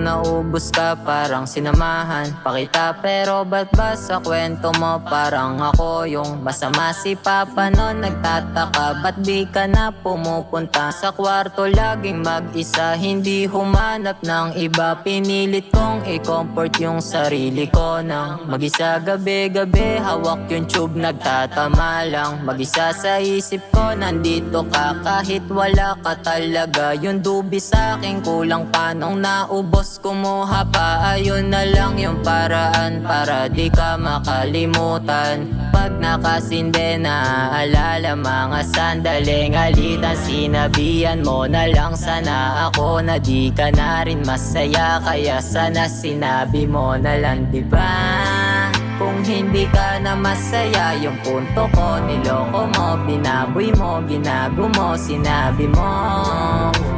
naubos ka parang sinamahan pa kita. Pero ba't ba sa kwento mo parang ako yung masama? Si Papa noon nagtataka, ba't di ka na pumupunta sa kwarto laging mag-isa? Hindi humanap ng iba, pinilit kong i-comfort yung sarili ko nang mag-isa. Gabi-gabi hawak yung tube, nagtatama lang mag-isa sa isip ko. Nandito ka kahit wala ka talaga. Yung dubi sa'king kulang pa nung naubos, kumuha pa. Ayun na lang yung paraan para di ka makalimutan. Pag nakasinde naaalala mga sandaling alitan, sinabihan mo na lang sana ako na di ka na rin masaya. Kaya sana sinabi mo na lang, diba? Kung hindi ka na masaya, yung punto ko niloko mo, binaboy mo, ginago mo. Sinabi mo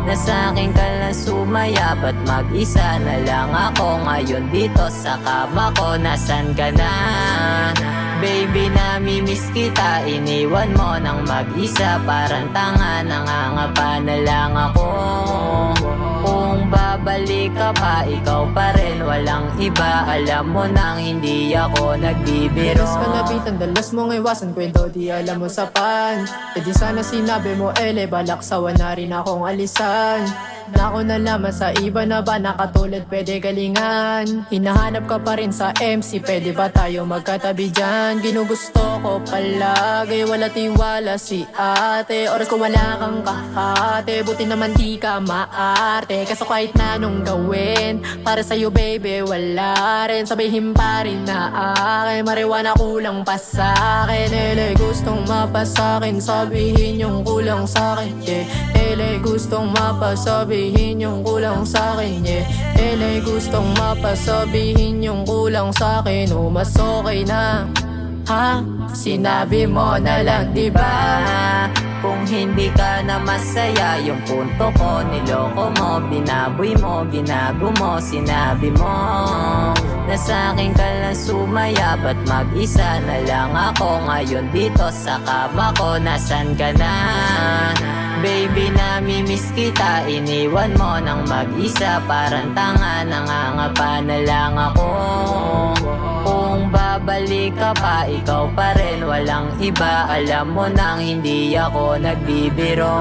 na sa'kin ka lang sumaya, ba't mag-isa na lang ako ngayon dito sa kama ko? Nasan ka na? Baby, namimiss kita, iniwan mo nang mag-isa. Parang tanga, nangangapa na lang ako. Kung babalik ka pa, ikaw pa rin, walang iba. Alam mo nang hindi ako nagbibiro. Dalas ka lapitan, dalas mong iwasan, kwento di alam mo sapan. E di sana sinabi mo, balak sawa na rin akong alisan. Na ako nalaman sa iba na ba nakatulad pwede galingan. Hinahanap ka pa rin sa MC, pwede ba tayo magkatabi dyan? Ginugusto ko palagi, wala tiwala si ate. Oras ko wala kang kahate, buti naman di ka maarte. Kaso kahit na anong gawin, para sa'yo baby wala rin. Sabihin pa rin na akin, mariwana kulang pa sa'kin. Gustong mapasakin, sabihin yung kulang sa'kin, yeah. Gustong mapasabihin yung kulang sa'kin, yeah. Gustong mapasabihin yung kulang sa'kin. O mas okay na, ha? Sinabi mo na lang, diba? Kung hindi ka na masaya, yung punto ko niloko mo, binaboy mo, ginago mo. Sinabi mo na sa'kin ka lang sumaya, ba't mag-isa na lang ako ngayon dito sa kama ko? Nasan ka na? Baby, namimiss kita, iniwan mo nang mag-isa. Parang tanga, nangangapa na lang ako. Kung babalik ka pa, ikaw pa rin, walang iba. Alam mo nang hindi ako nagbibiro.